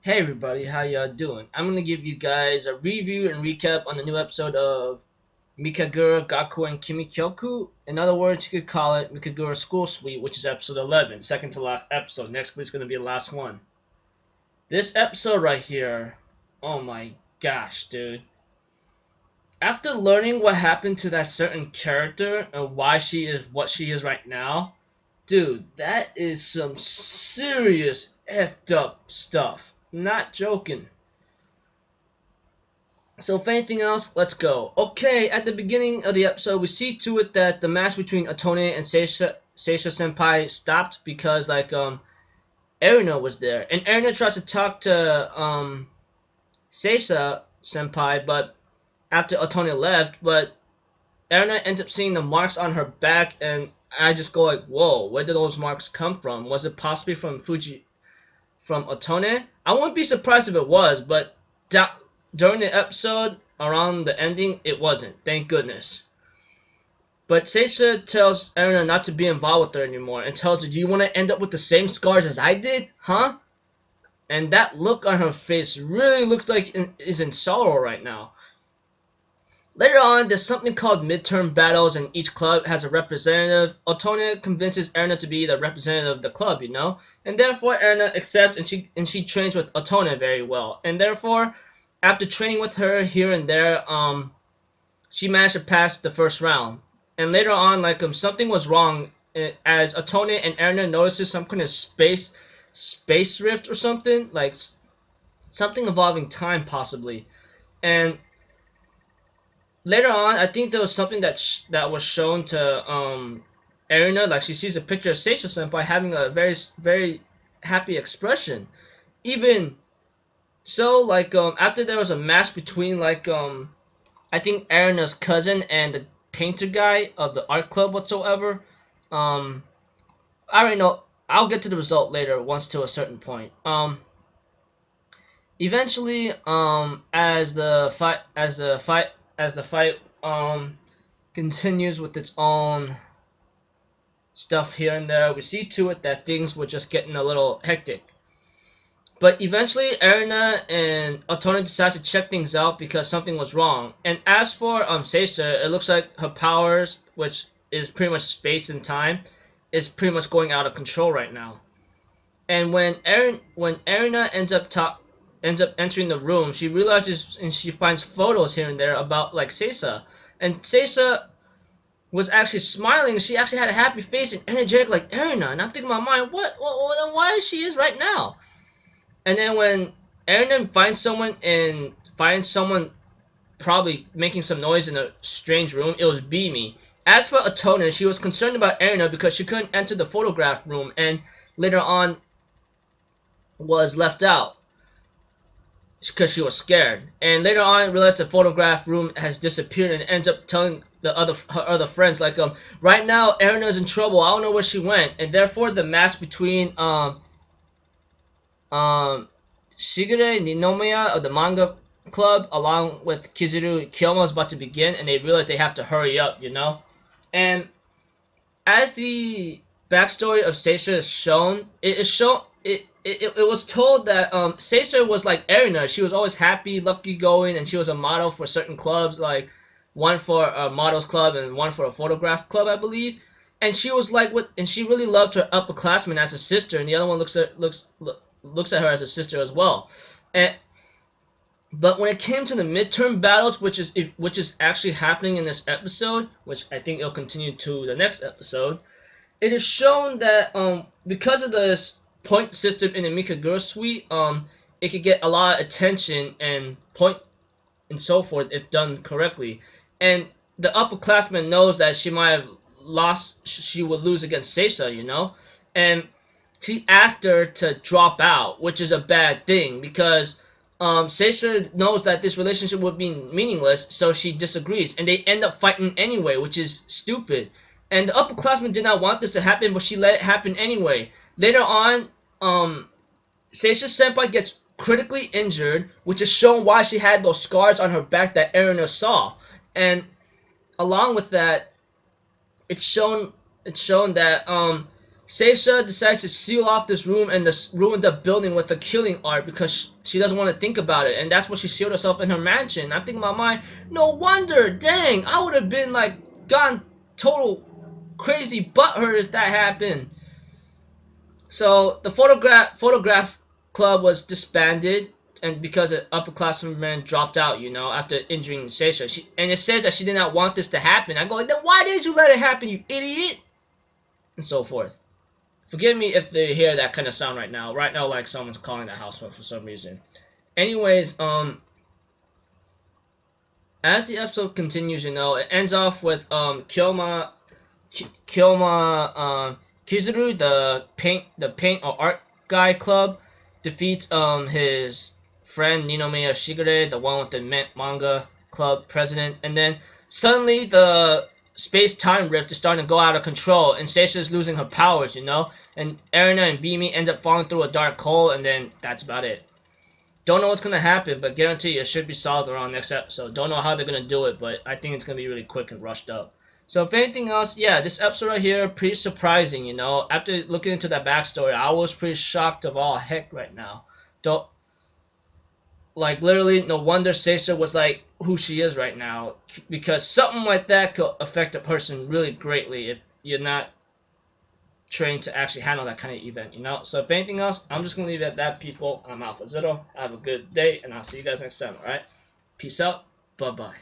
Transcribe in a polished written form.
Hey everybody, how y'all doing? I'm gonna give you guys a review and recap on the new episode of Mikagura Gakuen Kimikyoku. In other words, you could call it Mikagura School Suite, which is episode 11, second to last episode. Next week's gonna be the last one. This episode right here, oh my gosh, dude. After learning what happened to that certain character and why she is what she is right now, dude, that is some serious effed up stuff. Not joking. So if anything else, let's go. Okay, at the beginning of the episode, we see to it that the match between Otone and Seisha Senpai stopped because Erina was there. And Erina tries to talk to Seisha Senpai, but after Otone left, but Erina ends up seeing the marks on her back, and I just go like, whoa, where did those marks come from? Was it possibly from Otone? I wouldn't be surprised if it was, but during the episode, around the ending, it wasn't. Thank goodness. But Seisha tells Erina not to be involved with her anymore and tells her, do you want to end up with the same scars as I did? Huh? And that look on her face really looks like is in sorrow right now. Later on, there's something called midterm battles, and each club has a representative. Otone convinces Erina to be the representative of the club, and therefore Erina accepts, and she trains with Otone very well, and therefore, after training with her here and there, she managed to pass the first round. And later on, something was wrong as Otone and Erina notices some kind of space rift or something, like something involving time possibly, and later on, I think there was something that was shown to Erina, like she sees a picture of Seisha Senpai having a very happy expression. Even so, after there was a match between I think Erina's cousin and the painter guy of the art club whatsoever. I already know. I'll get to the result later once to a certain point. Eventually, as the fight continues with its own stuff here and there, we see to it that things were just getting a little hectic. But eventually, Erina and Otone decide to check things out because something was wrong. And as for Seisha, it looks like her powers, which is pretty much space and time, is pretty much going out of control right now. And when Erina ends up entering the room, she realizes and she finds photos here and there about Seisha. And Seisha was actually smiling. She actually had a happy face and energetic like Erina. And I'm thinking in my mind, why is she is right now? And then when Erina finds someone probably making some noise in a strange room, it was Bimi. As for Otone, she was concerned about Erina because she couldn't enter the photograph room and later on was left out because she was scared. And later on, realized the photograph room has disappeared and ends up telling her other friends right now Erina's in trouble. I don't know where she went. And therefore, the match between Shigure Ninomiya of the manga club along with Kizuru Kiyoma is about to begin, and they realize they have to hurry up, And as the backstory of Seisha is shown, it was told that Seisha was like Erina. She was always happy, lucky going, and she was a model for certain clubs, like one for a models club and one for a photograph club, I believe. And she was and she really loved her upperclassman as a sister, and the other one looks at her as a sister as well. But when it came to the midterm battles, which is actually happening in this episode, which I think it'll continue to the next episode, it is shown that because of this point system in the Mikagura suite, it could get a lot of attention and point and so forth if done correctly. And the upperclassman knows that she might have lost, she would lose against Seisha, and she asked her to drop out, which is a bad thing because Seisha knows that this relationship would be meaningless, so she disagrees, and they end up fighting anyway, which is stupid. And the upperclassmen did not want this to happen, but she let it happen anyway. Later on, Seisha Senpai gets critically injured, which is shown why she had those scars on her back that Erina saw. And along with that, it's shown that Seisha decides to seal off this room and ruin the building with the killing art because she doesn't want to think about it, and that's what she sealed herself in her mansion. I'm thinking about mine. No wonder, dang, I would have been like gone total crazy butthurt if that happened. So the photograph club was disbanded, and because an upperclassman man dropped out, you know, after injuring Seisha. And it says that she did not want this to happen. I go like, then why did you let it happen, you idiot? And so forth. Forgive me if they hear that kind of sound right now. Right now, like someone's calling the house phone for some reason. Anyways, as the episode continues, you know, it ends off with Kyoma Kizuru, the paint or art guy club, defeats his friend Ninomiya Shigure, the one with the manga club president, and then suddenly the space-time rift is starting to go out of control, and Seisha is losing her powers, you know, and Erina and Bimi end up falling through a dark hole, and then that's about it. Don't know what's going to happen, but guarantee it should be solved around next episode. Don't know how they're going to do it, but I think it's going to be really quick and rushed up. So if anything else, yeah, this episode right here, pretty surprising, you know. After looking into that backstory, I was pretty shocked of all heck right now. Don't, like, literally, no wonder Seisha was, like, who she is right now. Because something like that could affect a person really greatly if you're not trained to actually handle that kind of event, you know? So if anything else, I'm just going to leave it at that, people. I'm Alpha Zero. Have a good day, and I'll see you guys next time, alright? Peace out. Bye-bye.